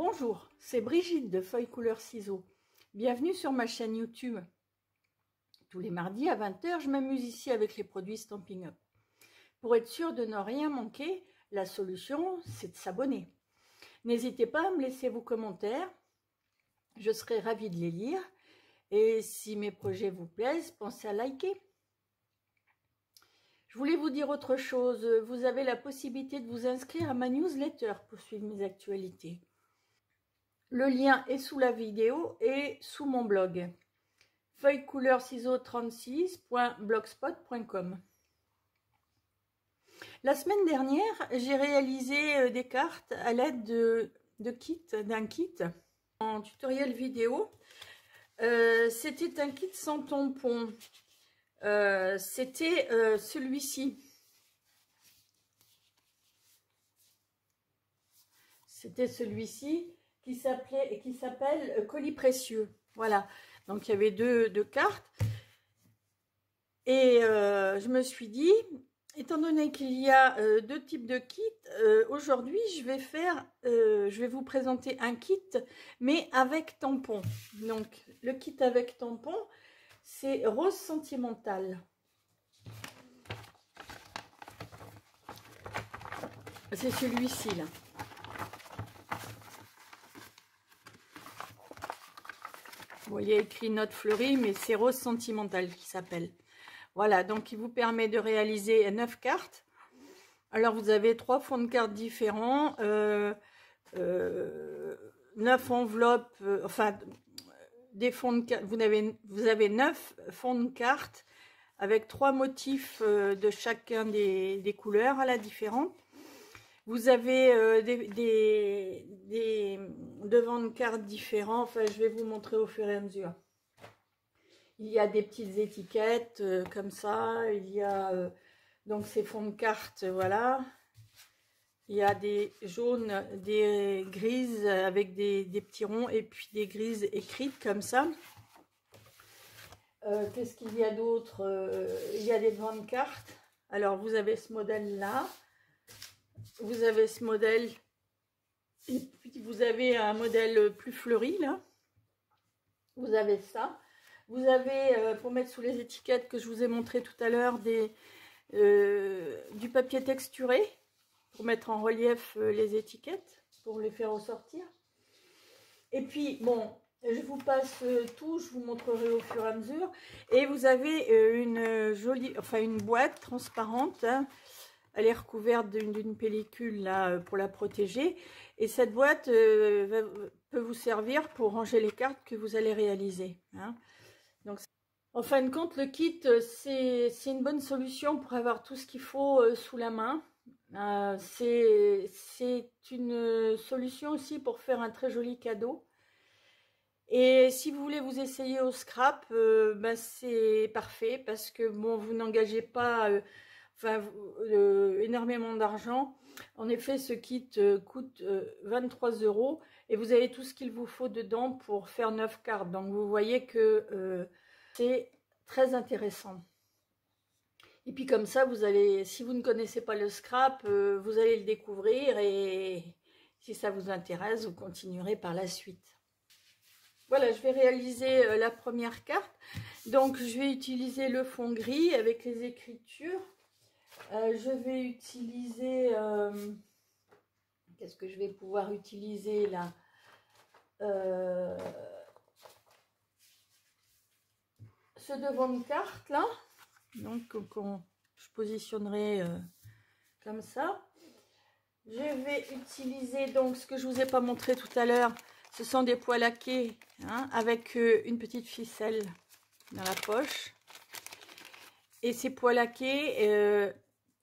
Bonjour, c'est Brigitte de Feuilles Couleurs Ciseaux. Bienvenue sur ma chaîne YouTube. Tous les mardis à 20 h, je m'amuse ici avec les produits Stampin' Up. Pour être sûr de ne rien manquer, la solution, c'est de s'abonner. N'hésitez pas à me laisser vos commentaires, je serai ravie de les lire. Et si mes projets vous plaisent, pensez à liker. Je voulais vous dire autre chose, vous avez la possibilité de vous inscrire à ma newsletter pour suivre mes actualités. Le lien est sous la vidéo et sous mon blog feuilles-couleurs-ciseaux36.blogspot.com. La semaine dernière, j'ai réalisé des cartes à l'aide d'un kit en tutoriel vidéo. C'était un kit sans tampon. C'était celui-ci. C'était celui-ci qui s'appelle Colis précieux. Voilà. Donc il y avait deux cartes. Et je me suis dit, étant donné qu'il y a deux types de kits, aujourd'hui je vais vous présenter un kit, mais avec tampon. Donc le kit avec tampon, c'est Rose Sentimental. C'est celui-ci là. Vous voyez écrit Note fleurie, mais c'est Rose Sentimental qui s'appelle. Voilà, donc il vous permet de réaliser 9 cartes. Alors vous avez 3 fonds de cartes différents, 9 enveloppes, enfin des fonds de cartes. Vous avez 9 fonds de cartes avec 3 motifs de chacun des couleurs à la différente. Vous avez des devants de cartes différents. Enfin, je vais vous montrer au fur et à mesure. Il y a des petites étiquettes comme ça. Il y a donc ces fonds de cartes, voilà. Il y a des jaunes, des grises avec des petits ronds et puis des grises écrites comme ça. Qu'est-ce qu'il y a d'autre? Il y a des devants de cartes. Alors, vous avez ce modèle-là. Vous avez ce modèle, et puis vous avez un modèle plus fleuri là. Vous avez ça. Vous avez, pour mettre sous les étiquettes que je vous ai montré tout à l'heure, du papier texturé pour mettre en relief les étiquettes, pour les faire ressortir. Et puis, bon, je vous passe tout, je vous montrerai au fur et à mesure. Et vous avez une jolie, enfin une boîte transparente, hein. Elle est recouverte d'une pellicule là pour la protéger. Et cette boîte peut vous servir pour ranger les cartes que vous allez réaliser, hein. Donc, en fin de compte, le kit, c'est une bonne solution pour avoir tout ce qu'il faut sous la main. C'est une solution aussi pour faire un très joli cadeau. Et si vous voulez vous essayer au scrap, c'est parfait parce que bon, vous n'engagez pas énormément d'argent. En effet, ce kit coûte 23 € et vous avez tout ce qu'il vous faut dedans pour faire 9 cartes. Donc vous voyez que c'est très intéressant. Et puis comme ça, vous allez, si vous ne connaissez pas le scrap, vous allez le découvrir et si ça vous intéresse, vous continuerez par la suite. Voilà, je vais réaliser la première carte. Donc je vais utiliser le fond gris avec les écritures. Je vais utiliser, qu'est-ce que je vais pouvoir utiliser là, ce devant de carte là, donc je positionnerai comme ça. Je vais utiliser donc ce que je vous ai pas montré tout à l'heure, ce sont des pois laqués, hein, avec une petite ficelle dans la poche. Et ces pois laqués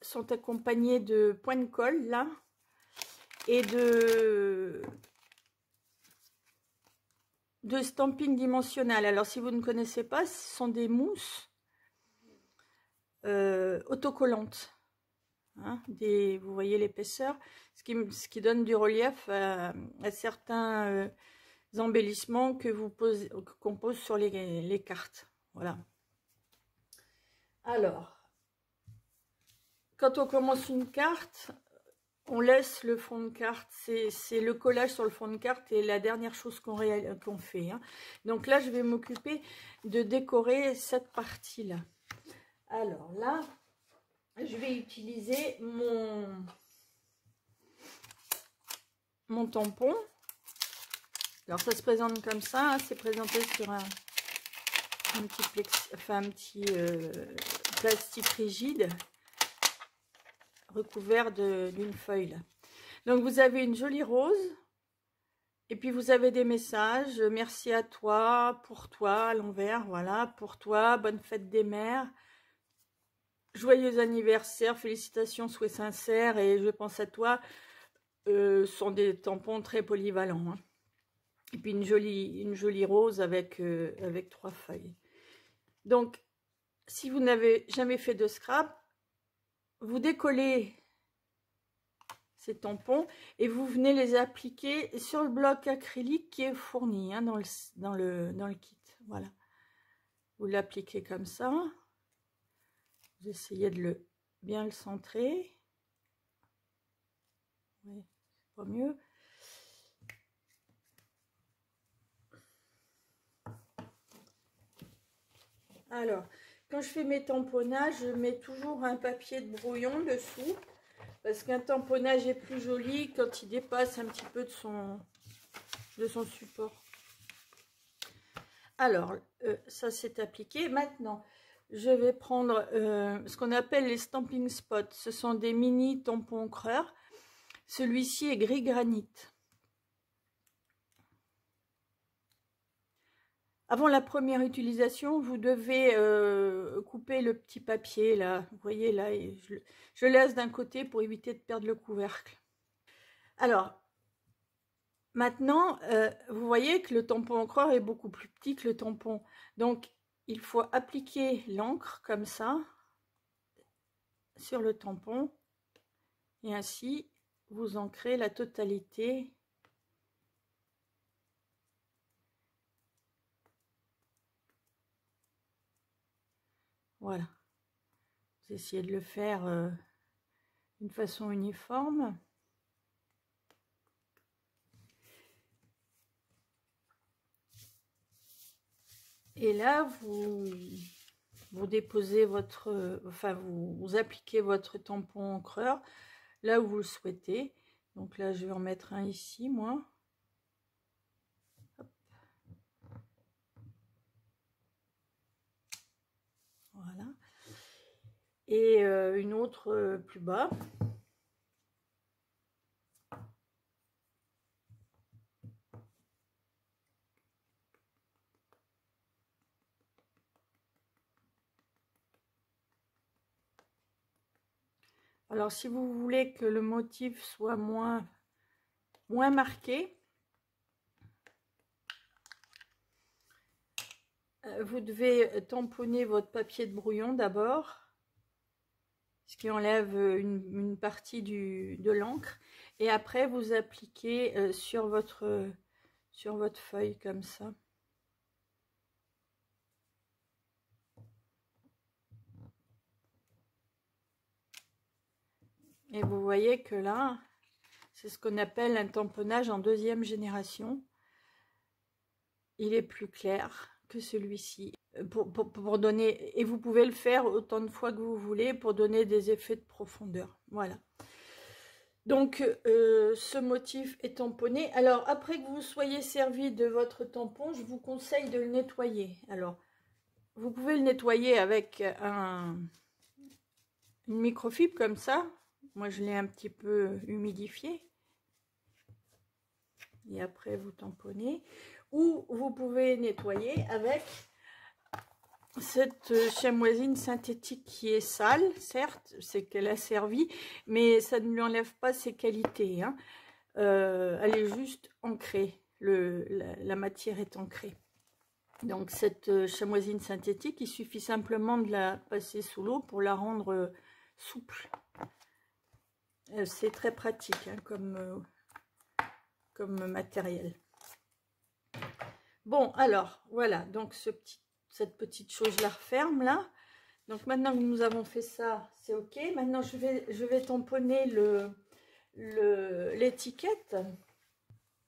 sont accompagnés de points de colle là et de stamping dimensionnel. Alors si vous ne connaissez pas, ce sont des mousses autocollantes, hein, vous voyez l'épaisseur, ce qui donne du relief à certains embellissements qu'on pose sur les cartes. Voilà. Alors, quand on commence une carte, on laisse le fond de carte, c'est le collage sur le fond de carte et la dernière chose qu'on fait. Hein. Donc là, je vais m'occuper de décorer cette partie-là. Alors là, je vais utiliser mon tampon. Alors ça se présente comme ça, hein, c'est présenté sur un petit plastique rigide recouvert d'une feuille là. Donc vous avez une jolie rose et puis vous avez des messages: merci à toi, pour toi à l'envers, voilà, pour toi, bonne fête des mères, joyeux anniversaire, félicitations, souhaits sincères et je pense à toi. Sont des tampons très polyvalents, hein. Et puis une jolie rose avec 3 feuilles. Donc si vous n'avez jamais fait de scrap, vous décollez ces tampons et vous venez les appliquer sur le bloc acrylique qui est fourni, hein, dans le kit. Voilà, vous l'appliquez comme ça, vous essayez de bien le centrer. Oui, c'est pas mieux. Alors, quand je fais mes tamponnages, je mets toujours un papier de brouillon dessous, parce qu'un tamponnage est plus joli quand il dépasse un petit peu de son support. Alors, ça c'est appliqué. Maintenant, je vais prendre ce qu'on appelle les stamping spots. Ce sont des mini tampons encreurs. Celui-ci est gris granit. Avant la première utilisation, vous devez couper le petit papier là. Vous voyez là, je laisse d'un côté pour éviter de perdre le couvercle. Alors, maintenant, vous voyez que le tampon encreur est beaucoup plus petit que le tampon. Donc, il faut appliquer l'encre comme ça sur le tampon. Et ainsi, vous ancrez la totalité . Voilà. Vous essayez de le faire d'une façon uniforme. Et là, vous déposez votre, enfin, vous appliquez votre tampon encreur là où vous le souhaitez. Donc là, je vais en mettre un ici, moi. Hop. Voilà. Et une autre plus bas. Alors, si vous voulez que le motif soit moins marqué, vous devez tamponner votre papier de brouillon d'abord, ce qui enlève une partie de l'encre, et après vous appliquez sur votre feuille comme ça. Et vous voyez que là, c'est ce qu'on appelle un tamponnage en 2e génération. Il est plus clair que celui-ci. Pour donner, et vous pouvez le faire autant de fois que vous voulez pour donner des effets de profondeur. Voilà. Donc, ce motif est tamponné. Alors, après que vous soyez servi de votre tampon, je vous conseille de le nettoyer. Alors, vous pouvez le nettoyer avec une microfibre comme ça. Moi, je l'ai un petit peu humidifié. Et après, vous tamponnez. Ou vous pouvez nettoyer avec cette chamoisine synthétique qui est sale, certes, c'est qu'elle a servi, mais ça ne lui enlève pas ses qualités, hein. Elle est juste ancrée, la matière est ancrée. Donc cette chamoisine synthétique, il suffit simplement de la passer sous l'eau pour la rendre souple. C'est très pratique, hein, comme matériel. Bon, alors, voilà, donc cette petite chose, je la referme là. Donc maintenant que nous avons fait ça, c'est ok. Maintenant, je vais tamponner l'étiquette,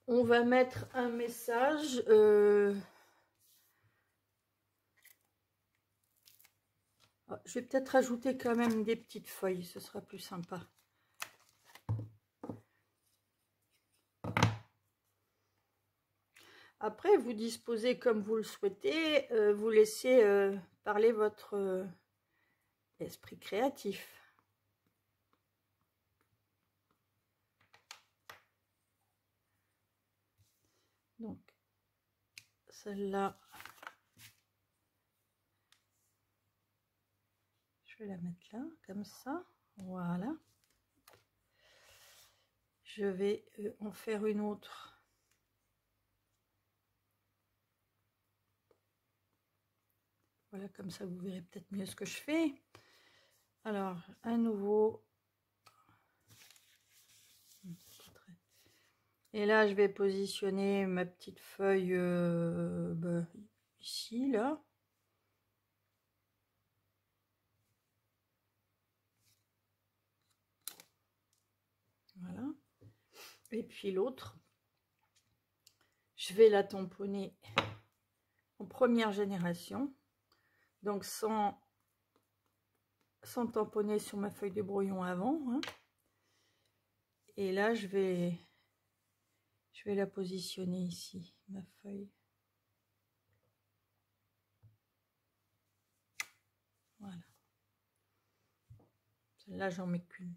on va mettre un message. Je vais peut-être rajouter quand même des petites feuilles, ce sera plus sympa. Après, vous disposez comme vous le souhaitez, vous laissez parler votre esprit créatif. Donc, celle-là, je vais la mettre là, comme ça. Voilà. Je vais en faire une autre. Voilà, comme ça, vous verrez peut-être mieux ce que je fais. Alors, à nouveau. Et là, je vais positionner ma petite feuille ici, là. Voilà. Et puis l'autre, je vais la tamponner en première génération. Donc, sans tamponner sur ma feuille de brouillon avant. Hein. Et là, je vais la positionner ici, ma feuille. Voilà. Celle-là, j'en mets qu'une.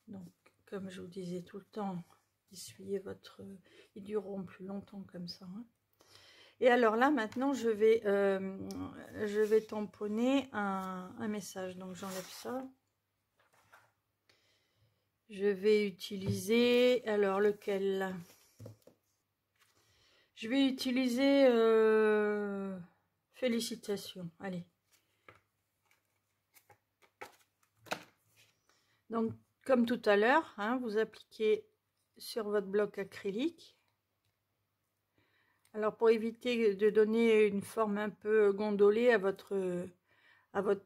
Donc, comme je vous disais tout le temps, essuyez votre... Ils dureront plus longtemps comme ça. Hein. Et alors là, maintenant, je vais tamponner un message. Donc, j'enlève ça. Je vais utiliser... Alors, lequel? Je vais utiliser... félicitations. Allez. Donc, comme tout à l'heure, hein, vous appliquez sur votre bloc acrylique. Alors, pour éviter de donner une forme un peu gondolée à votre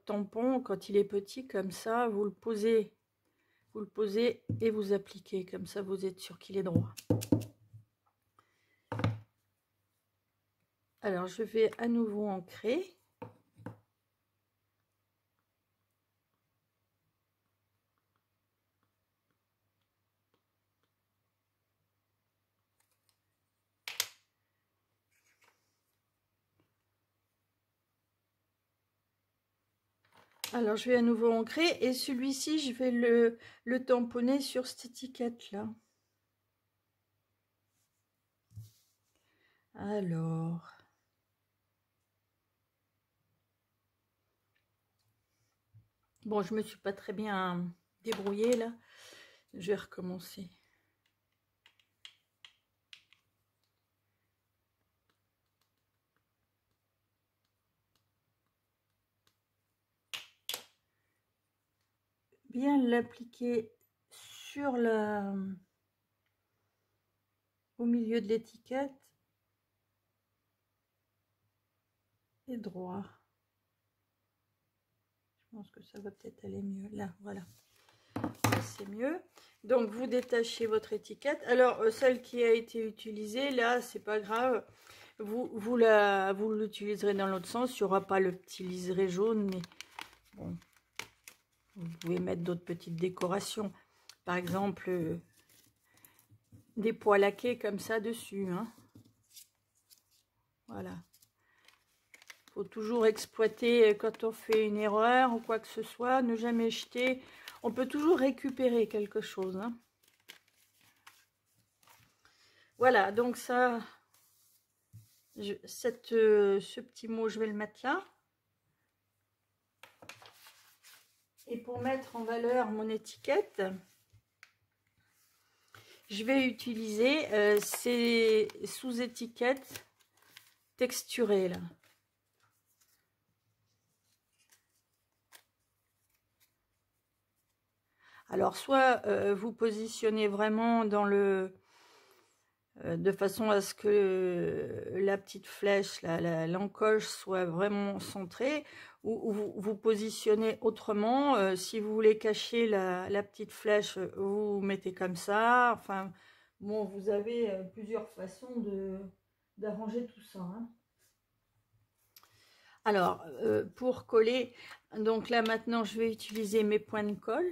tampon, quand il est petit, comme ça, vous le posez et vous appliquez. Comme ça, vous êtes sûr qu'il est droit. Alors, je vais à nouveau ancrer. Alors, je vais à nouveau ancrer et celui-ci, je vais le tamponner sur cette étiquette-là. Alors... Bon, je me suis pas très bien débrouillée là. Je vais recommencer. Bien l'appliquer sur au milieu de l'étiquette et droit. Je pense que ça va peut-être aller mieux là, voilà, c'est mieux. Donc vous détachez votre étiquette. Alors celle qui a été utilisée là, c'est pas grave, vous l'utiliserez dans l'autre sens. Il n'y aura pas le petit liseré jaune, mais bon, vous pouvez mettre d'autres petites décorations, par exemple des pois laqués comme ça dessus, hein. Voilà. Faut toujours exploiter quand on fait une erreur ou quoi que ce soit, ne jamais jeter. On peut toujours récupérer quelque chose. Hein. Voilà, donc ça, ce petit mot, je vais le mettre là. Et pour mettre en valeur mon étiquette, je vais utiliser ces sous-étiquettes texturées là. Alors, soit vous positionnez vraiment dans le de façon à ce que la petite flèche, l'encoche soit vraiment centrée, ou vous positionnez autrement. Si vous voulez cacher la petite flèche, vous mettez comme ça. Enfin, bon, vous avez plusieurs façons d'arranger tout ça, hein. Alors, pour coller, donc là maintenant, je vais utiliser mes points de colle.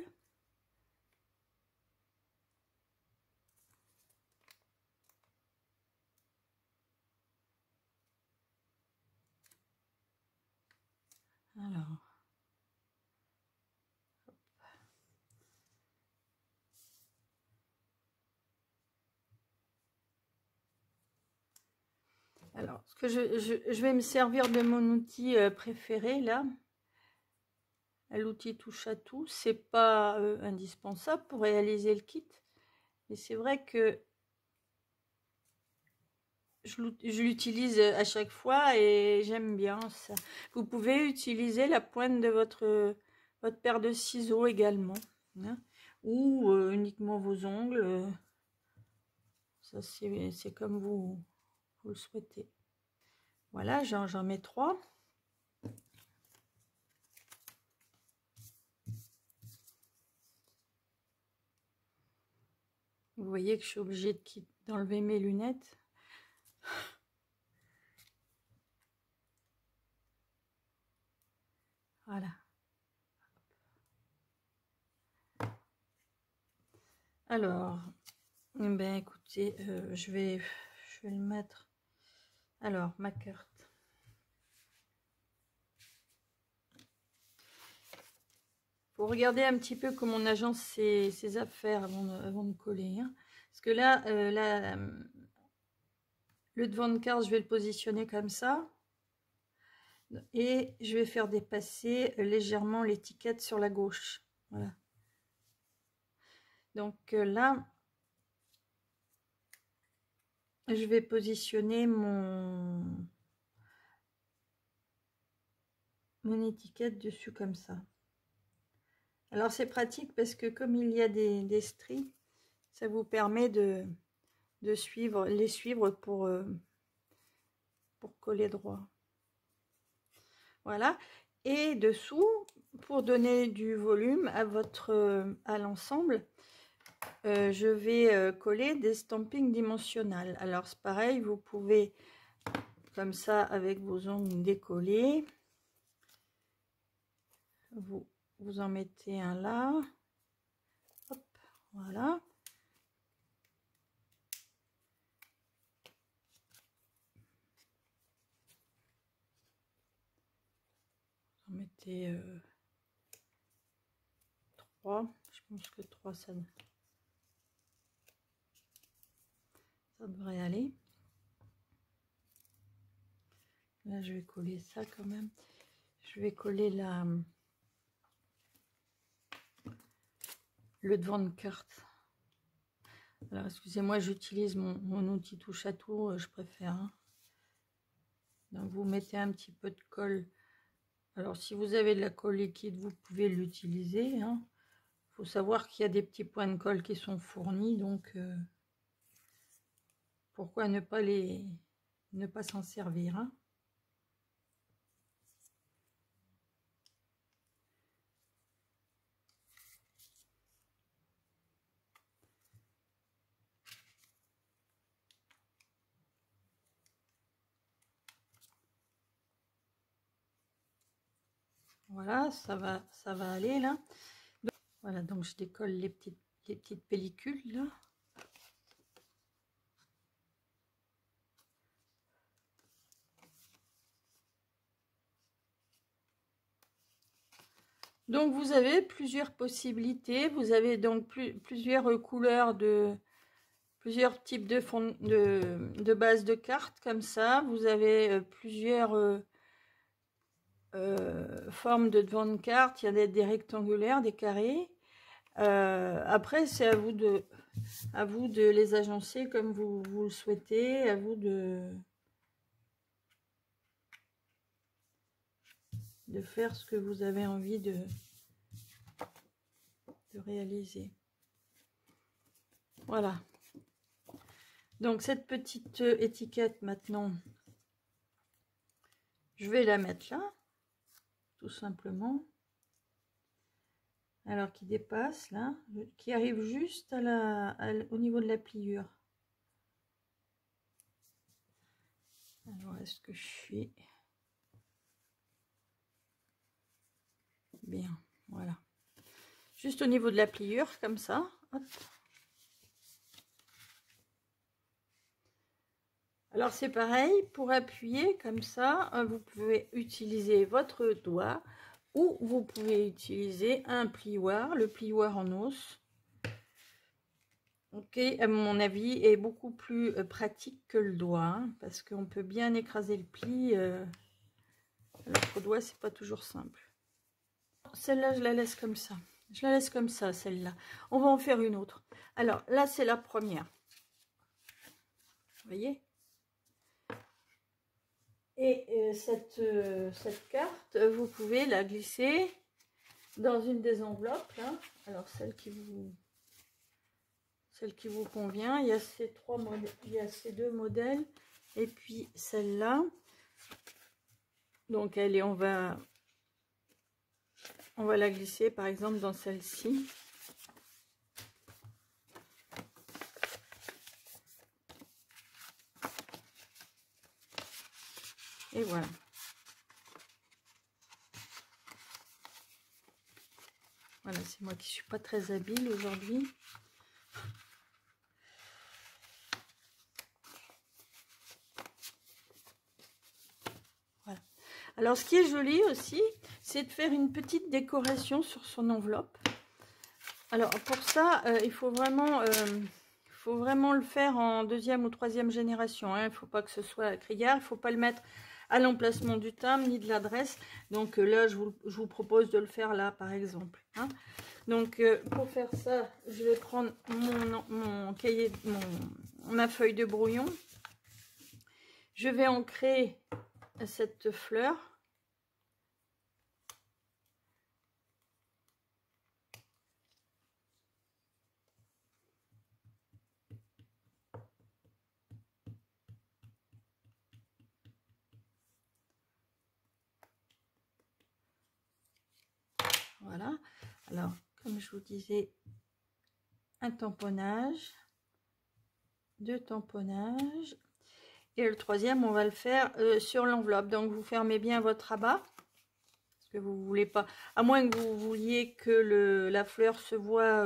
Alors, ce que je vais me servir de mon outil préféré là. L'outil touche à tout, c'est pas indispensable pour réaliser le kit, mais c'est vrai que je l'utilise à chaque fois et j'aime bien ça. Vous pouvez utiliser la pointe de votre paire de ciseaux également, hein, ou uniquement vos ongles. Ça c'est comme vous le souhaitez. Voilà, j'en mets 3. Vous voyez que je suis obligée d'enlever mes lunettes. Voilà. Alors, ben écoutez, je vais le mettre. Alors, ma carte. Faut regarder un petit peu comment on agence ses affaires avant de coller, hein. Parce que là, le devant de carte, je vais le positionner comme ça. Et je vais faire dépasser légèrement l'étiquette sur la gauche. Voilà. Donc là, je vais positionner mon étiquette dessus comme ça. Alors c'est pratique parce que comme il y a des stries, ça vous permet de les suivre pour coller droit. Voilà. Et dessous, pour donner du volume à l'ensemble, je vais coller des stampings dimensionnels. Alors c'est pareil, vous pouvez comme ça avec vos ongles décoller. Vous en mettez un là. Hop, voilà. Vous en mettez 3. Je pense que 3 ça devrait aller. Là je vais coller ça quand même. Je vais coller le devant de carte. Alors excusez-moi, j'utilise mon outil touche à tout, je préfère, hein. Donc vous mettez un petit peu de colle. Alors si vous avez de la colle liquide, vous pouvez l'utiliser, hein. Faut savoir qu'il y a des petits points de colle qui sont fournis, donc pourquoi ne pas s'en servir, hein. Voilà, ça va aller là. Donc, voilà, donc je décolle les petites pellicules là. Donc vous avez plusieurs possibilités, vous avez donc plusieurs couleurs plusieurs types de bases de cartes comme ça. Vous avez plusieurs formes de devant de carte. Il y a des rectangulaires, des carrés. Après c'est à vous de les agencer comme vous le souhaitez, à vous de faire ce que vous avez envie de réaliser. Voilà. Donc cette petite étiquette maintenant, je vais la mettre là, tout simplement. Alors qui dépasse là, qui arrive juste au niveau de la pliure. Alors est-ce que je suis bien? Voilà. Juste au niveau de la pliure, comme ça. Hop. Alors c'est pareil, pour appuyer comme ça, vous pouvez utiliser votre doigt ou vous pouvez utiliser un plioir, le plioir en os. Ok, à mon avis, est beaucoup plus pratique que le doigt, hein, parce qu'on peut bien écraser le pli. Alors qu'au doigt, c'est pas toujours simple. Celle-là, je la laisse comme ça. Je la laisse comme ça, celle-là. On va en faire une autre. Alors là, c'est la première. Vous voyez? Et cette carte, vous pouvez la glisser dans une des enveloppes. Là. Alors celle qui vous convient. Il y a ces trois modèles, il y a ces deux modèles. Et puis celle-là. Donc elle est, on va la glisser par exemple dans celle-ci. Et voilà. Voilà, c'est moi qui suis pas très habile aujourd'hui. Voilà. Alors ce qui est joli aussi, c'est de faire une petite décoration sur son enveloppe. Alors pour ça, il faut vraiment le faire en deuxième ou troisième génération. Hein. Il ne faut pas que ce soit criard, il ne faut pas le mettre à l'emplacement du timbre ni de l'adresse. Donc là, je vous propose de le faire là, par exemple. Hein. Donc pour faire ça, je vais prendre mon cahier, ma feuille de brouillon. Je vais ancrer cette fleur. Voilà. Alors, comme je vous disais, un tamponnage, deux tamponnages. Et le troisième, on va le faire sur l'enveloppe. Donc, vous fermez bien votre rabat. Parce que vous voulez pas... À moins que vous vouliez que la fleur se voit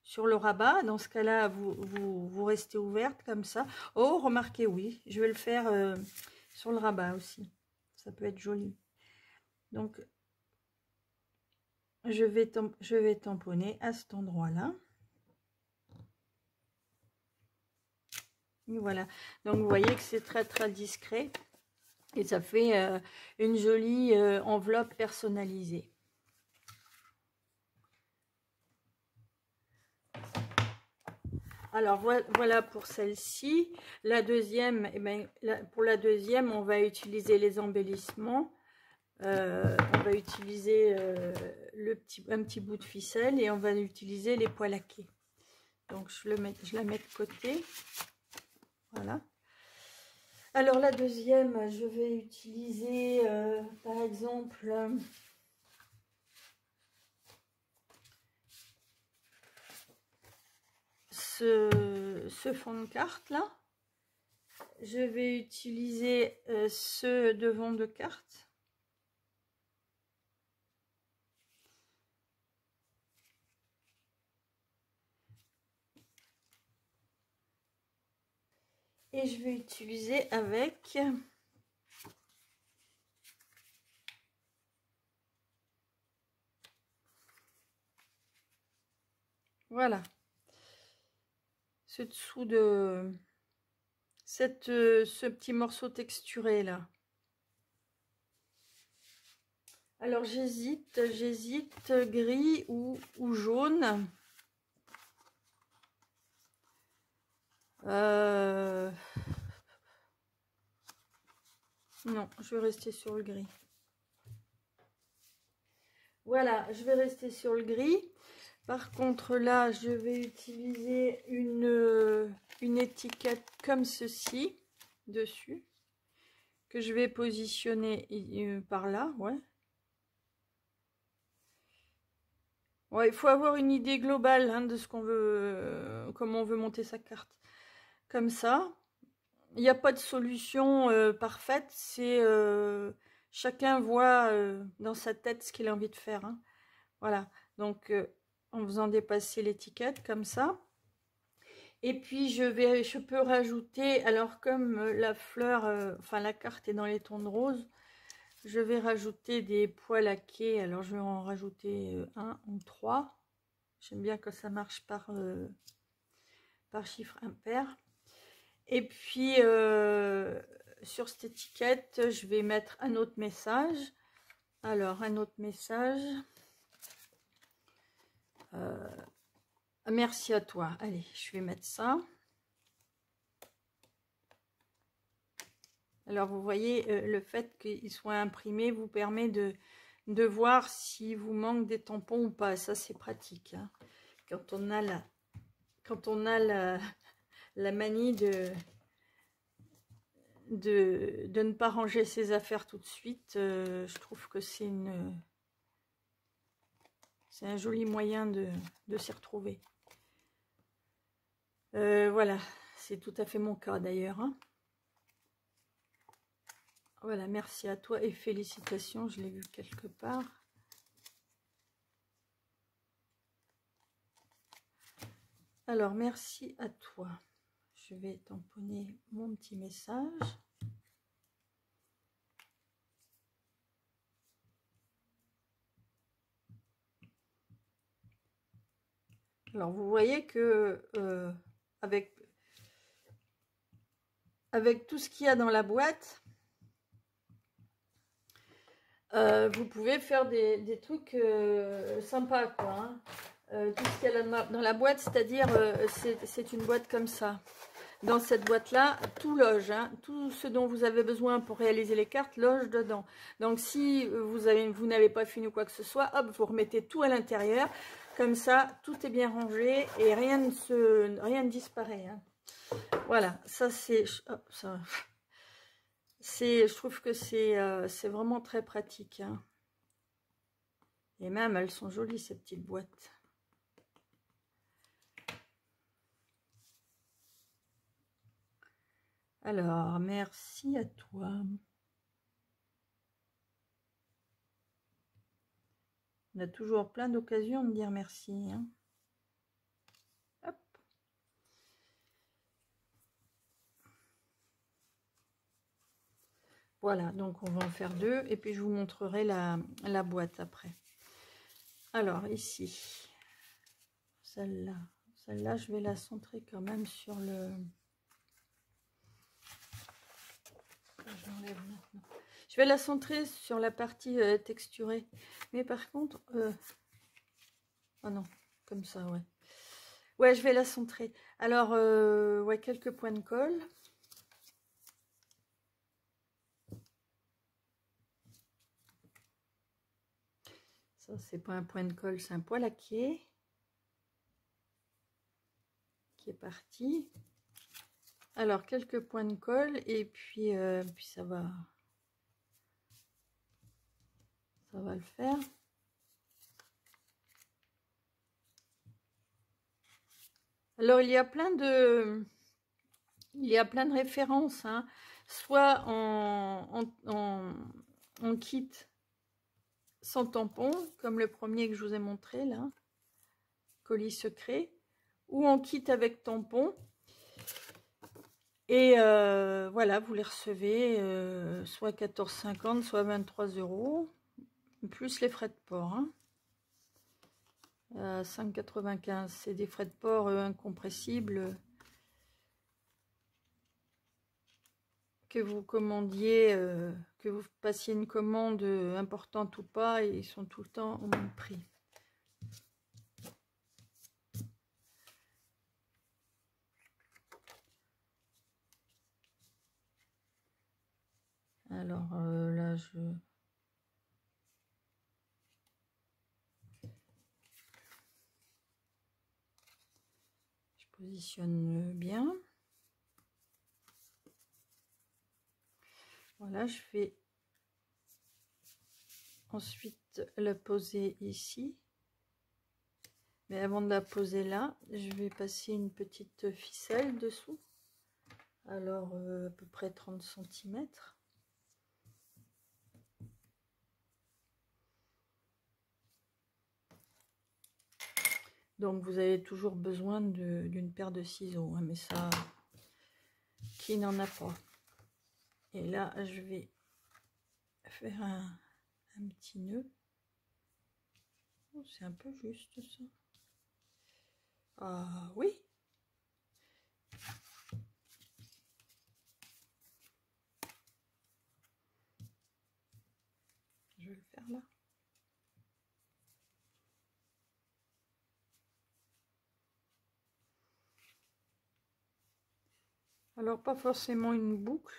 sur le rabat. Dans ce cas-là, vous restez ouverte comme ça. Oh, remarquez, oui. Je vais le faire sur le rabat aussi. Ça peut être joli. Donc, je vais tamponner à cet endroit-là. Et voilà. Donc, vous voyez que c'est très, très discret. Et ça fait une jolie enveloppe personnalisée. Alors, voilà pour celle-ci. La deuxième, eh bien, pour la deuxième, on va utiliser les embellissements. On va utiliser un petit bout de ficelle et on va utiliser les poils laqués. Donc, je la mets de côté. Voilà. Alors, la deuxième, je vais utiliser, par exemple, ce fond de carte là. Je vais utiliser ce devant de carte. Et je vais utiliser avec voilà ce dessous de ce petit morceau texturé là. Alors j'hésite gris ou jaune. Non, je vais rester sur le gris. Voilà, je vais rester sur le gris. Par contre, là, je vais utiliser une étiquette comme ceci, dessus, que je vais positionner par là, ouais. Ouais, il faut avoir une idée globale hein, de ce qu'on veut, comment on veut monter sa carte. Comme ça, il n'y a pas de solution parfaite, c'est chacun voit dans sa tête ce qu'il a envie de faire. Hein. Voilà, donc en faisant dépasser l'étiquette comme ça. Et puis je peux rajouter, alors comme la fleur, enfin la carte est dans les tons de rose, je vais rajouter des poils à quai. Alors je vais en rajouter un ou trois. J'aime bien que ça marche par chiffre impair. Et puis sur cette étiquette, je vais mettre un autre message. Alors un autre message. Merci à toi. Allez, je vais mettre ça. Alors, vous voyez, le fait qu'il soit imprimé vous permet de voir si vous manque des tampons ou pas. Ça, c'est pratique. Hein. Quand on a la manie de ne pas ranger ses affaires tout de suite, je trouve que c'est un joli moyen de s'y retrouver. Voilà, c'est tout à fait mon cas d'ailleurs. Hein. Voilà, merci à toi et félicitations, je l'ai vu quelque part. Alors, merci à toi. Je vais tamponner mon petit message. Alors, vous voyez que avec tout ce qu'il y a dans la boîte, vous pouvez faire des trucs sympas, quoi. Hein. Tout ce qu'il y a dans la boîte, c'est-à-dire, c'est une boîte comme ça. Dans cette boîte-là, tout loge. Hein. Tout ce dont vous avez besoin pour réaliser les cartes loge dedans. Donc, si vous n'avez pas fini ou quoi que ce soit, hop, vous remettez tout à l'intérieur. Comme ça, tout est bien rangé et rien ne disparaît. Hein. Voilà, ça c'est... Je trouve que c'est vraiment très pratique. Hein. Et même, elles sont jolies, ces petites boîtes. Alors, merci à toi. On a toujours plein d'occasions de dire merci. Hein. Hop. Voilà, donc on va en faire deux. Et puis, je vous montrerai la boîte après. Alors, ici, celle-là, je vais la centrer quand même sur le... J'enlève maintenant. Je vais la centrer sur la partie texturée. Mais par contre... Ah non, comme ça, ouais. Ouais, je vais la centrer. Alors, ouais, quelques points de colle. Ça, c'est pas un point de colle, c'est un poil à quai. Qui est parti. Alors, quelques points de colle. Et puis ça va le faire. Alors, il y a plein de références, hein, soit en kit sans tampon, comme le premier que je vous ai montré là, colis secret, ou en kit avec tampon. Et voilà, vous les recevez soit 14,50, soit 23 €, plus les frais de port. Hein. 5,95, c'est des frais de port incompressibles. Que vous commandiez, que vous passiez une commande importante ou pas, ils sont tout le temps au même prix. Alors là, positionne bien. Voilà, je vais ensuite la poser ici. Mais avant de la poser là, je vais passer une petite ficelle dessous. Alors, à peu près 30 cm. Donc, vous avez toujours besoin d'une paire de ciseaux, hein, mais ça, qui n'en a pas? Et là, je vais faire un petit nœud. Oh, c'est un peu juste ça. Ah oui. Je vais le faire là. Alors, pas forcément une boucle.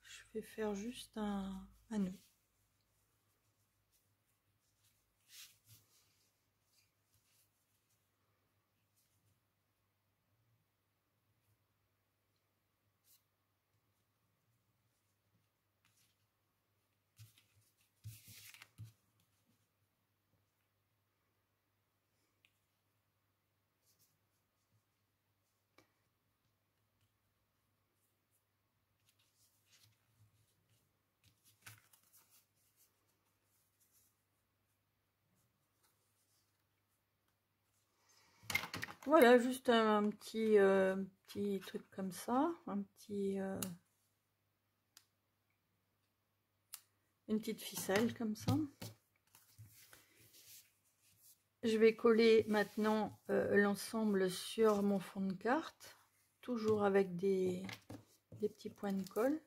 Je vais faire juste un nœud. Voilà, juste un petit truc comme ça, une petite ficelle comme ça. Je vais coller maintenant l'ensemble sur mon fond de carte, toujours avec des petits points de colle.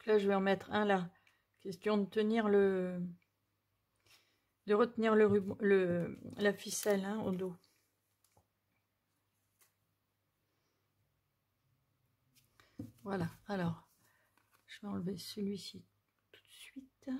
Là, je vais en mettre un là. Question de tenir de retenir la ficelle, hein, au dos. Voilà. Alors, je vais enlever celui-ci tout de suite.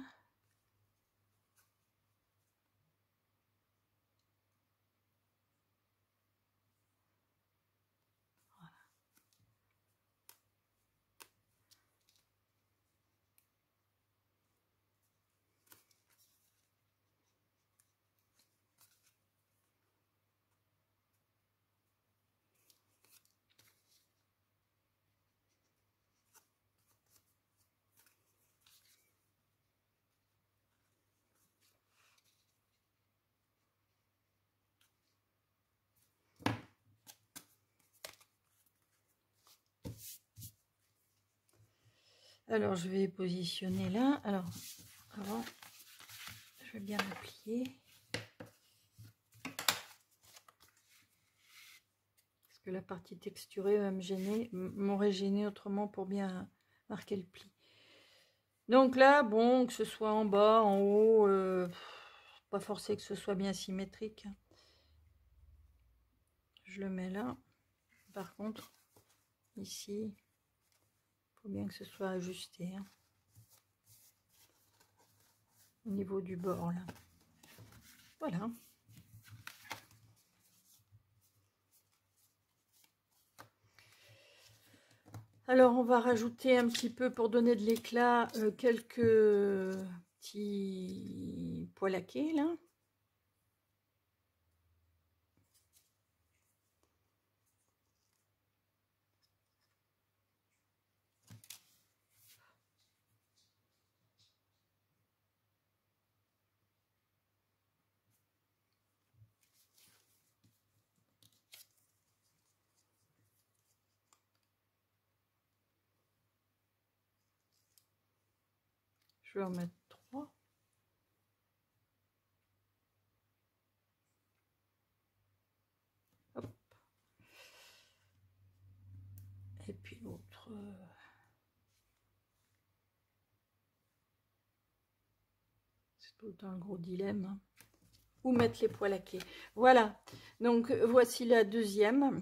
Alors, je vais positionner là. Alors, avant, je vais bien me plier. Parce que la partie texturée va me gêner, m'aurait gêné autrement pour bien marquer le pli. Donc là, bon, que ce soit en bas, en haut, pas forcé que ce soit bien symétrique. Je le mets là. Par contre, ici, il faut bien que ce soit ajusté, hein, au niveau du bord là. Voilà. Alors on va rajouter un petit peu, pour donner de l'éclat, quelques petits poils à quai là. Je vais en mettre 3. « . . . . . . . . . . . . . . . . . . . . . . . . . . . . . . . . . . . . . . . . . . . . . . . . . . . . . . . . . . . Et puis l'autre... c'est tout le temps un gros dilemme. Hein. Où mettre les poils à quai. Voilà. Donc, voici la deuxième.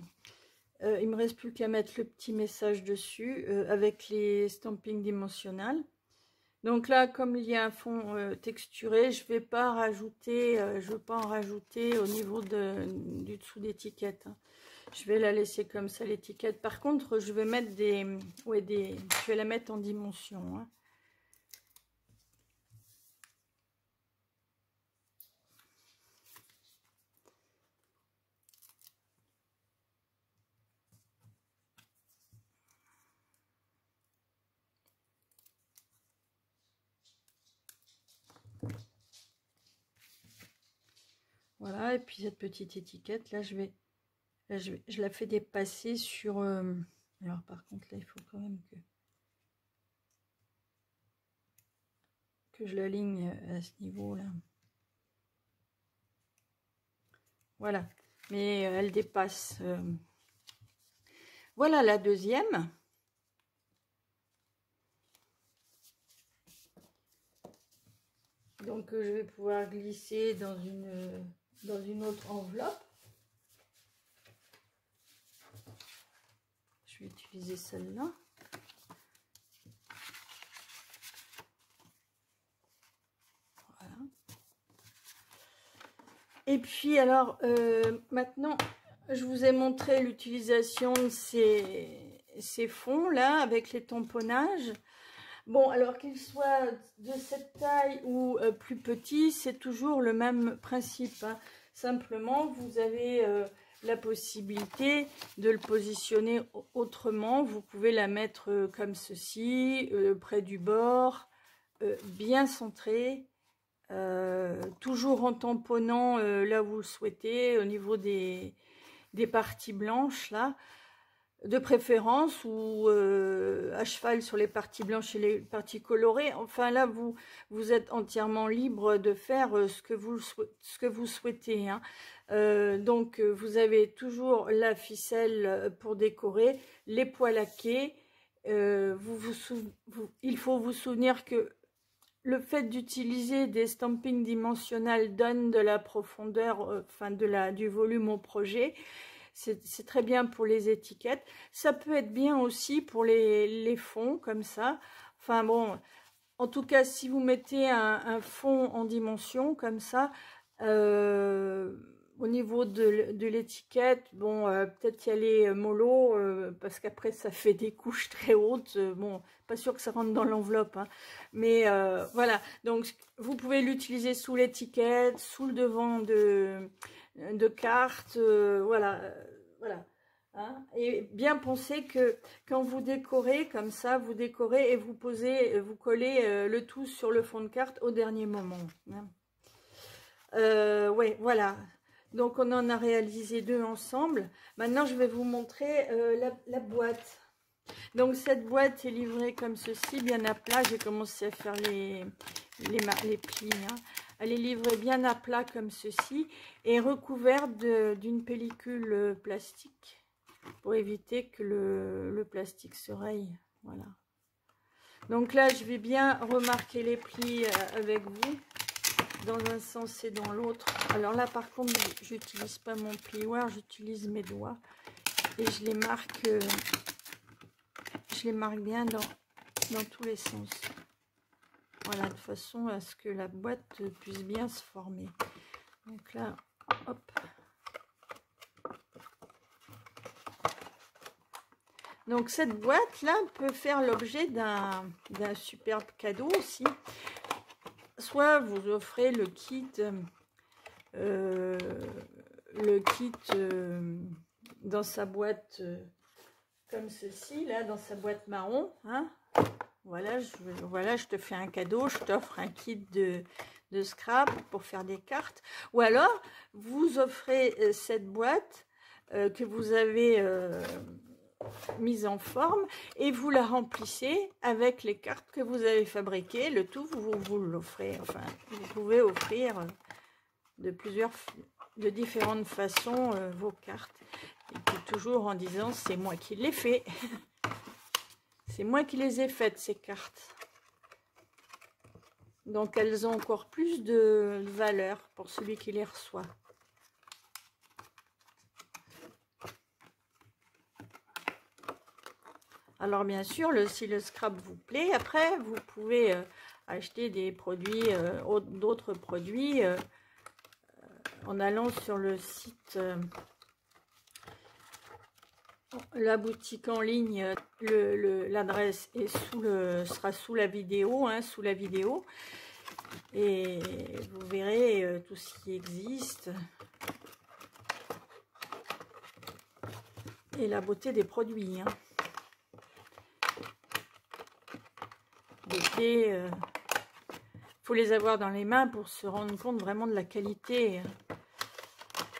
Il me reste plus qu'à mettre le petit message dessus avec les stampings dimensionnels. Donc là, comme il y a un fond texturé, je vais pas rajouter, je veux pas en rajouter au niveau du dessous d'étiquette. Hein. Je vais la laisser comme ça l'étiquette. Par contre, je vais mettre je vais la mettre en dimension. Hein. Voilà, et puis cette petite étiquette, là, je la fais dépasser sur... alors, par contre, là, il faut quand même que je l'aligne à ce niveau-là. Voilà, mais elle dépasse. Voilà la deuxième. Donc, je vais pouvoir glisser dans une autre enveloppe. Je vais utiliser celle-là. Voilà. Et puis, alors, maintenant, je vous ai montré l'utilisation de ces fonds-là avec les tamponnages. Bon, alors qu'ils soient de cette taille ou plus petits, c'est toujours le même principe. Hein. Simplement, vous avez la possibilité de le positionner autrement. Vous pouvez la mettre comme ceci, près du bord, bien centré, toujours en tamponnant là où vous le souhaitez, au niveau des parties blanches, là. De préférence ou à cheval sur les parties blanches et les parties colorées. Enfin là, vous êtes entièrement libre de faire ce que vous souhaitez. Hein. Donc, vous avez toujours la ficelle pour décorer, les poils à quai. Il faut vous souvenir que le fait d'utiliser des stampings dimensionnels donne de la profondeur, enfin du volume au projet. C'est très bien pour les étiquettes. Ça peut être bien aussi pour les fonds, comme ça. Enfin bon, en tout cas, si vous mettez un fond en dimension, comme ça, au niveau de l'étiquette, bon, peut-être y aller mollo, parce qu'après, ça fait des couches très hautes. Bon, pas sûr que ça rentre dans l'enveloppe, hein. Mais voilà, donc vous pouvez l'utiliser sous l'étiquette, sous le devant de cartes, voilà, voilà. Hein, et bien penser que quand vous décorez comme ça, vous décorez et vous collez le tout sur le fond de carte au dernier moment. Hein. Ouais, voilà. Donc on en a réalisé deux ensemble. Maintenant je vais vous montrer la boîte. Donc cette boîte est livrée comme ceci, bien à plat. J'ai commencé à faire les plis. Hein. Elle est livrée bien à plat comme ceci et recouverte d'une pellicule plastique pour éviter que le plastique se raye. Voilà. Donc là, je vais bien remarquer les plis avec vous, dans un sens et dans l'autre. Alors là, par contre, j'utilise pas mon plioir, j'utilise mes doigts et je les marque bien dans tous les sens. Voilà, de façon à ce que la boîte puisse bien se former. Donc là, hop. Donc cette boîte-là peut faire l'objet d'un superbe cadeau aussi. Soit vous offrez le kit dans sa boîte comme ceci, là, dans sa boîte marron, hein. Voilà, je te fais un cadeau, je t'offre un kit de scrap pour faire des cartes. Ou alors, vous offrez cette boîte que vous avez mise en forme et vous la remplissez avec les cartes que vous avez fabriquées. Le tout, vous l'offrez. Enfin, vous pouvez offrir de différentes façons vos cartes. Et puis toujours en disant, c'est moi qui l'ai fait. C'est moi qui les ai faites, ces cartes. Donc, elles ont encore plus de valeur pour celui qui les reçoit. Alors, bien sûr, si le scrap vous plaît, après, vous pouvez acheter des produits, d'autres produits, en allant sur le site, la boutique en ligne. L'adresse est sera sous la vidéo, hein, sous la vidéo. Et vous verrez tout ce qui existe. Et la beauté des produits. Hein. Il faut les avoir dans les mains pour se rendre compte vraiment de la qualité.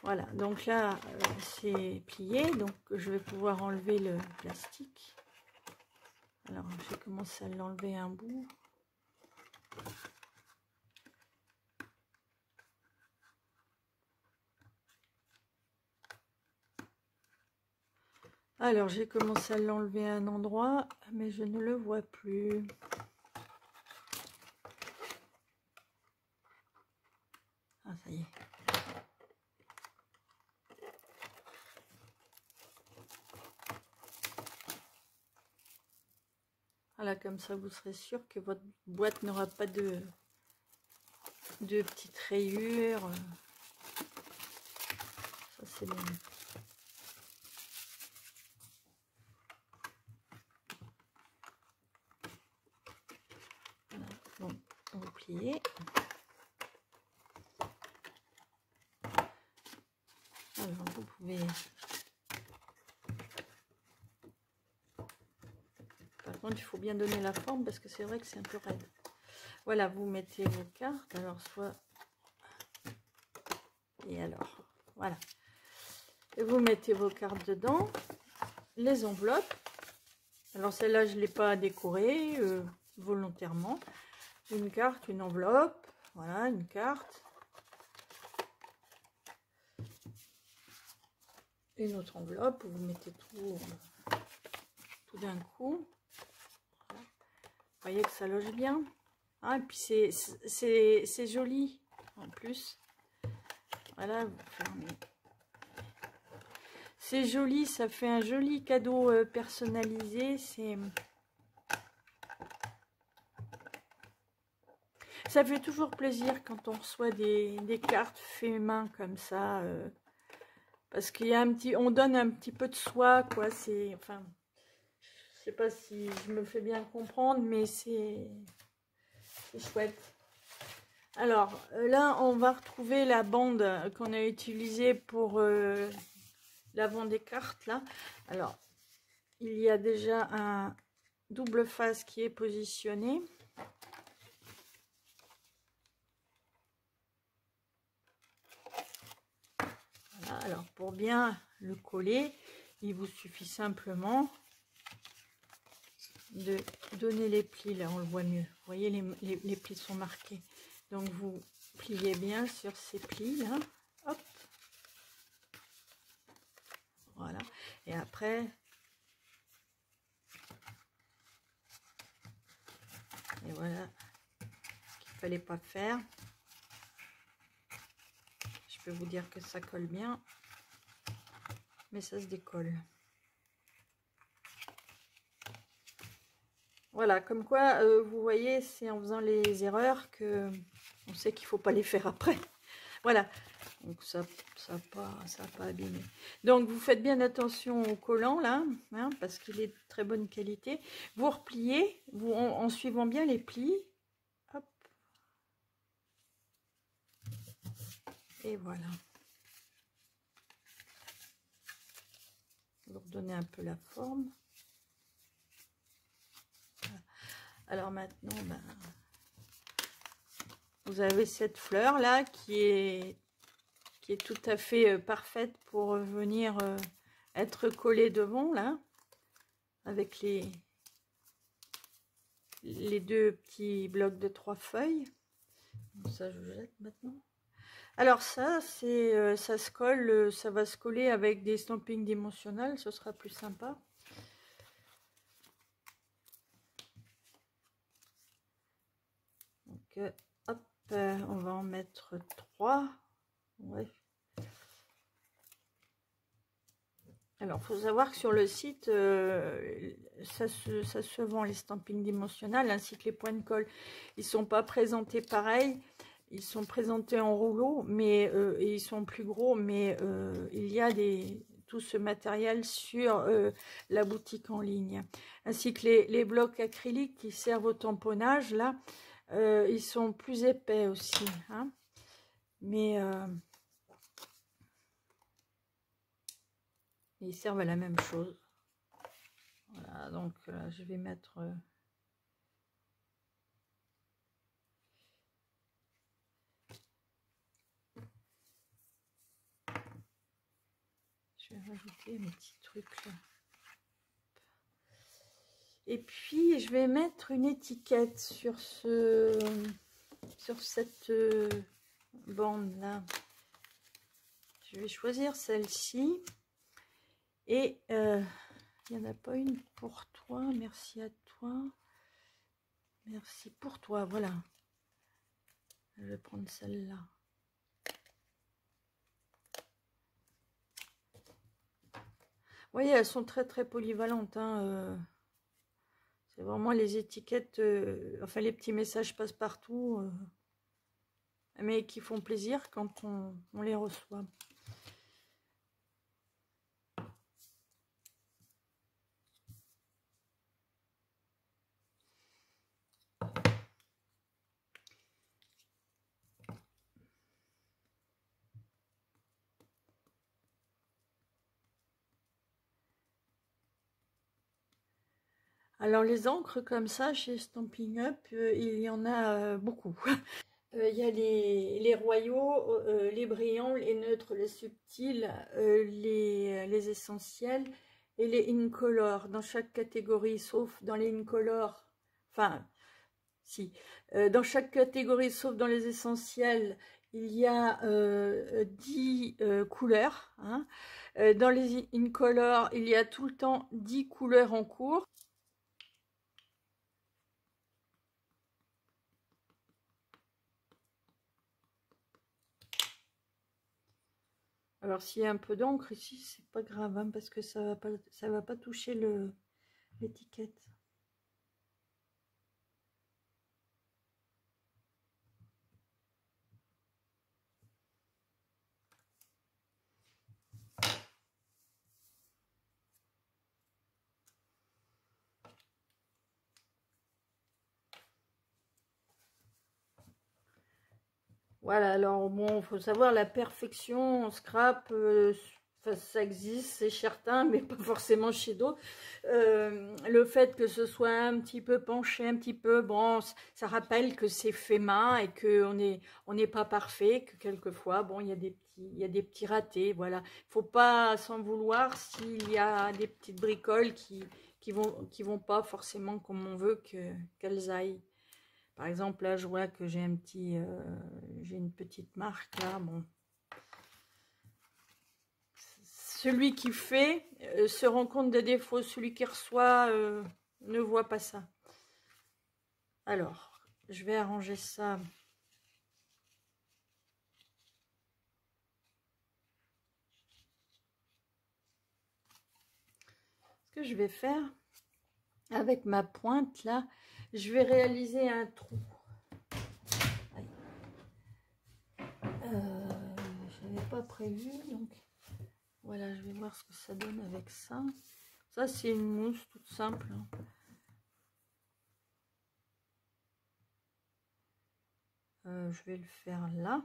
Voilà, donc là, c'est plié. Donc, je vais pouvoir enlever le plastique. Alors, j'ai commencé à l'enlever un bout. Alors, j'ai commencé à l'enlever à un endroit, mais je ne le vois plus. Ah, ça y est. Voilà, comme ça, vous serez sûr que votre boîte n'aura pas de petites rayures. Ça, c'est bon. Voilà. Bon, vous pliez. Alors, vous pouvez... Par contre, il faut bien donner la forme parce que c'est vrai que c'est un peu raide. Voilà, vous mettez vos cartes. Alors, soit... Et alors, voilà. Et vous mettez vos cartes dedans. Les enveloppes. Alors, celle-là, je ne l'ai pas décorée volontairement. Une carte, une enveloppe. Voilà, une carte. Une autre enveloppe. Vous mettez tout d'un coup. Voilà. Vous voyez que ça loge bien. Ah, et puis, c'est joli en plus. Voilà, vous fermez. C'est joli, ça fait un joli cadeau personnalisé. Ça fait toujours plaisir quand on reçoit des cartes fait main comme ça. Parce qu'il y a on donne un petit peu de soi, quoi. Enfin, je sais pas si je me fais bien comprendre, mais c'est chouette. Alors, là, on va retrouver la bande qu'on a utilisée pour l'avant des cartes, là. Alors, il y a déjà un double face qui est positionné. Voilà, alors, pour bien le coller, il vous suffit simplement de donner les plis. Là, on le voit mieux. Vous voyez, les plis sont marqués. Donc, vous pliez bien sur ces plis-là. Hop. Voilà. Et après... Et voilà ce qu'il ne fallait pas faire. Je peux vous dire que ça colle bien. Mais ça se décolle. Voilà, comme quoi, vous voyez, c'est en faisant les erreurs que on sait qu'il ne faut pas les faire après. Voilà, donc ça n'a pas abîmé. Donc, vous faites bien attention au collant, là, hein, parce qu'il est de très bonne qualité. Vous repliez, en suivant bien les plis. Hop. Et voilà. Vous redonnez un peu la forme. Voilà. Alors maintenant, ben, vous avez cette fleur là qui est tout à fait parfaite pour venir être collée devant là, avec les deux petits blocs de 3 feuilles. Ça, je jette maintenant. Alors ça, ça se colle, ça va se coller avec des stampings dimensionnels, ce sera plus sympa. hop, on va en mettre 3. Ouais. Alors, il faut savoir que sur le site, ça se vend, les stampings dimensionnels, ainsi que les points de colle. Ils ne sont pas présentés pareil. Ils sont présentés en rouleau, mais et ils sont plus gros, mais il y a tout ce matériel sur la boutique en ligne. Ainsi que les blocs acryliques qui servent au tamponnage, là, ils sont plus épais aussi. Hein, mais ils servent à la même chose. Voilà, donc là, je vais mettre... je vais rajouter mes petits trucs là. Et puis, je vais mettre une étiquette sur cette bande-là. Je vais choisir celle-ci. Et il n'y en a pas une pour toi. Merci à toi. Merci pour toi. Voilà. Je vais prendre celle-là. Vous voyez, elles sont très très polyvalentes. Hein, c'est vraiment les étiquettes, enfin les petits messages passe-partout, mais qui font plaisir quand on les reçoit. Alors les encres comme ça chez Stampin' Up, il y en a beaucoup. Il y a les royaux, les brillants, les neutres, les subtils, les essentiels et les incolores. Dans chaque catégorie, sauf dans les incolores, enfin, si, dans chaque catégorie, sauf dans les essentiels, il y a 10 couleurs. Hein. Dans les incolores, il y a tout le temps 10 couleurs en cours. Alors s'il y a un peu d'encre ici, c'est pas grave, hein, parce que ça va pas toucher l'étiquette. Voilà, alors bon, faut savoir la perfection en scrap, ça existe, c'est certain, mais pas forcément chez d'autres. Le fait que ce soit un petit peu penché, un petit peu, bon, ça rappelle que c'est fait main et qu'on n'est pas parfait, que quelquefois, bon, il y a des petits ratés, voilà. Faut pas s'en vouloir s'il y a des petites bricoles qui vont pas forcément comme on veut qu'elles aillent. Par exemple, là, je vois que j'ai j'ai une petite marque là. Bon, celui qui fait se rend compte des défauts. Celui qui reçoit ne voit pas ça. Alors, je vais arranger ça. Ce que je vais faire avec ma pointe là, je vais réaliser un trou. Je n'avais pas prévu, donc voilà, je vais voir ce que ça donne avec ça. Ça, c'est une mousse toute simple. Hein. Je vais le faire là.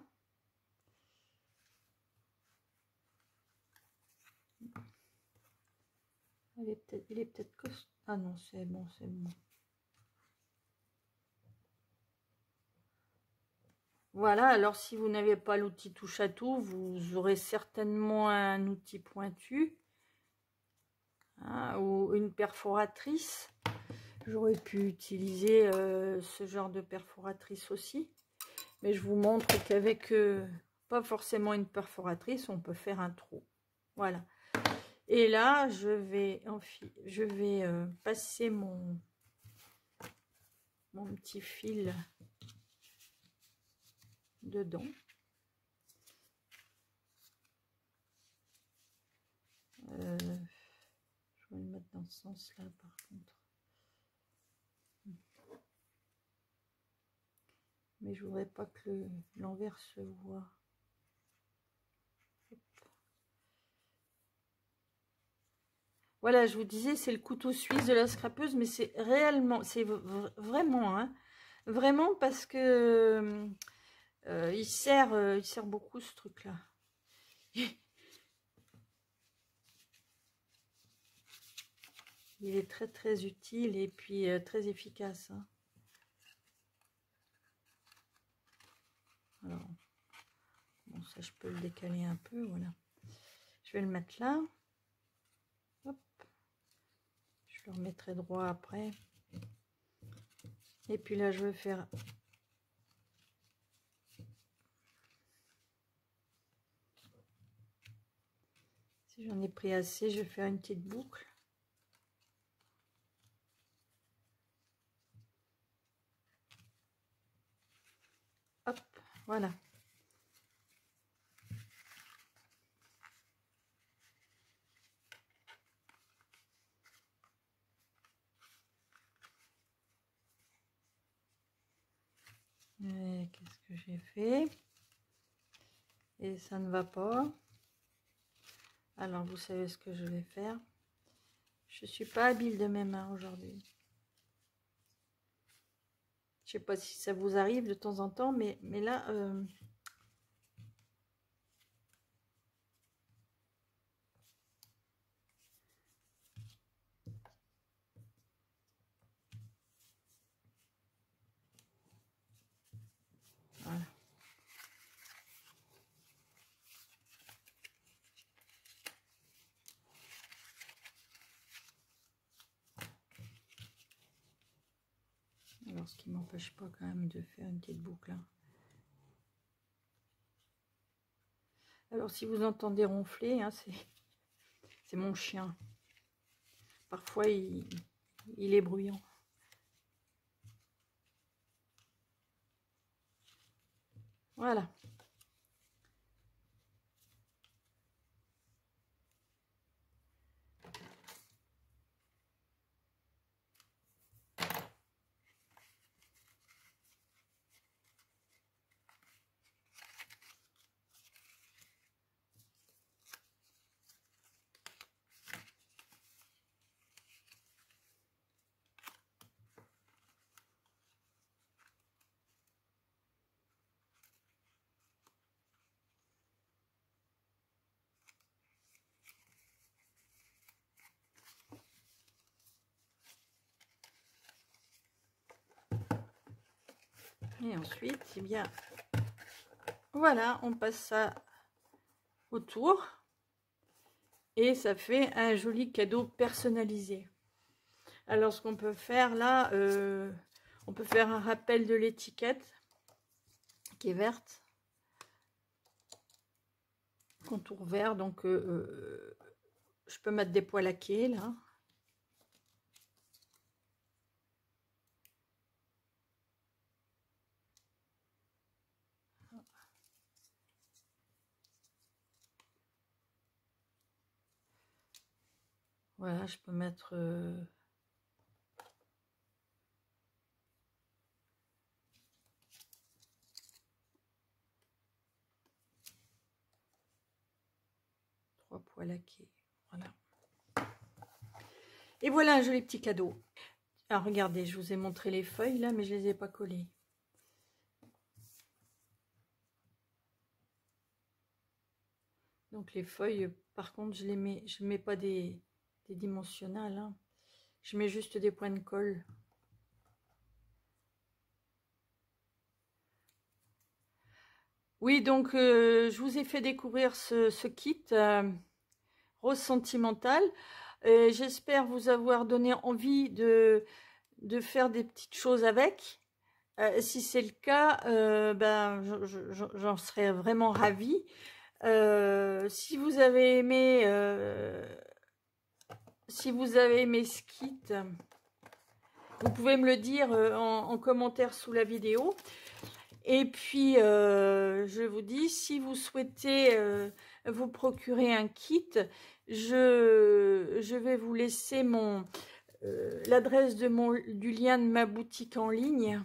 Il est peut-être costaud. Ah non, c'est bon, c'est bon. Voilà, alors si vous n'avez pas l'outil touche à tout, vous aurez certainement un outil pointu, hein, ou une perforatrice. J'aurais pu utiliser ce genre de perforatrice aussi, mais je vous montre qu'avec pas forcément une perforatrice, on peut faire un trou. Voilà. Et là, je vais passer mon petit fil dedans. Je vais le mettre dans ce sens-là par contre. Mais je voudrais pas que l'envers se voit. Hop. Voilà, je vous disais, c'est le couteau suisse de la scrapeuse, mais c'est réellement, c'est vraiment, hein, vraiment parce que il sert beaucoup ce truc-là. Il est très très utile et puis très efficace. Hein. Alors, bon, ça je peux le décaler un peu, voilà. Je vais le mettre là. Hop. Je le remettrai droit après. Et puis là, je vais faire... Si j'en ai pris assez, je vais faire une petite boucle. Hop, voilà. Qu'est-ce que j'ai fait? Et ça ne va pas. Alors, vous savez ce que je vais faire. Je suis pas habile de mes mains aujourd'hui. Je sais pas si ça vous arrive de temps en temps, mais là... Voilà. Alors, ce qui m'empêche pas quand même de faire une petite boucle. Hein. Alors, si vous entendez ronfler, hein, c'est mon chien. Parfois, il est bruyant. Voilà. Et ensuite, eh bien, voilà, on passe ça autour. Et ça fait un joli cadeau personnalisé. Alors, ce qu'on peut faire là, on peut faire un rappel de l'étiquette qui est verte. Contour vert, donc je peux mettre des poils laqués là. Voilà, je peux mettre... 3 poils laqués. Voilà. Et voilà un joli petit cadeau. Alors regardez, je vous ai montré les feuilles là, mais je les ai pas collées. Donc les feuilles, par contre, je mets pas des dimensionnales. Hein. Je mets juste des points de colle. Oui, donc je vous ai fait découvrir ce kit rose sentimentale. J'espère vous avoir donné envie de faire des petites choses avec. Si c'est le cas, ben, j'en serais vraiment ravie. Si vous avez aimé ce kit, vous pouvez me le dire en commentaire sous la vidéo. Et puis, je vous dis, si vous souhaitez vous procurer un kit, je vais vous laisser l'adresse du lien de ma boutique en ligne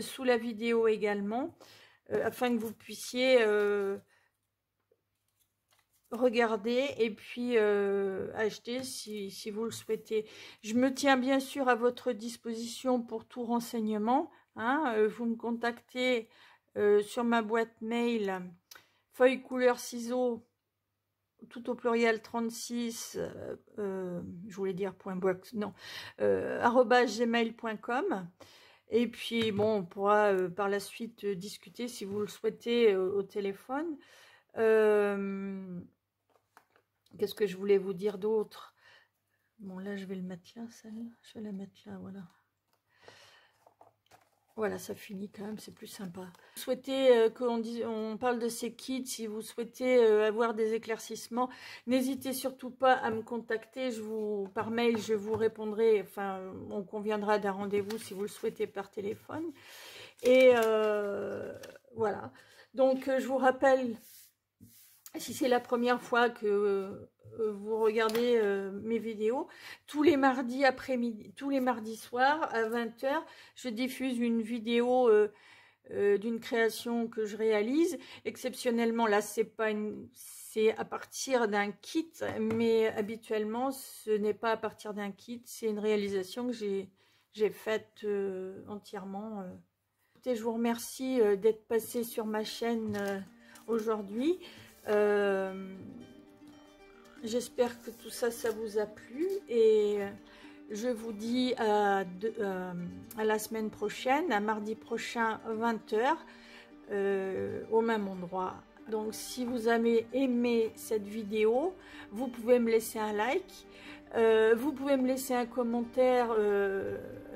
sous la vidéo également, afin que vous puissiez regarder et puis acheter si vous le souhaitez. Je me tiens bien sûr à votre disposition pour tout renseignement. Hein, vous me contactez sur ma boîte mail feuille couleur ciseaux tout au pluriel 36 je voulais dire .box, non, @gmail.com. Et puis bon, on pourra par la suite discuter si vous le souhaitez au téléphone. Qu'est-ce que je voulais vous dire d'autre? Bon, là, je vais le mettre là, celle-là. Je vais la mettre là, voilà. Voilà, ça finit quand même, c'est plus sympa. Si vous souhaitez on parle de ces kits, si vous souhaitez avoir des éclaircissements, n'hésitez surtout pas à me contacter. Par mail, je vous répondrai. Enfin, on conviendra d'un rendez-vous si vous le souhaitez par téléphone. Et voilà. Donc, je vous rappelle, si c'est la première fois que vous regardez mes vidéos, tous les mardis après-midi, tous les mardis soirs à 20 h, je diffuse une vidéo d'une création que je réalise. Exceptionnellement, là, c'est à partir d'un kit, mais habituellement, ce n'est pas à partir d'un kit, c'est une réalisation que j'ai faite entièrement. Écoutez, je vous remercie d'être passé sur ma chaîne aujourd'hui. J'espère que tout ça, ça vous a plu et je vous dis à la semaine prochaine, à mardi prochain 20 h au même endroit. Donc si vous avez aimé cette vidéo, vous pouvez me laisser un like, vous pouvez me laisser un commentaire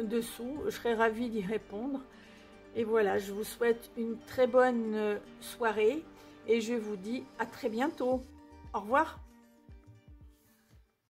dessous, je serai ravie d'y répondre. Et voilà, je vous souhaite une très bonne soirée. Et je vous dis à très bientôt. Au revoir.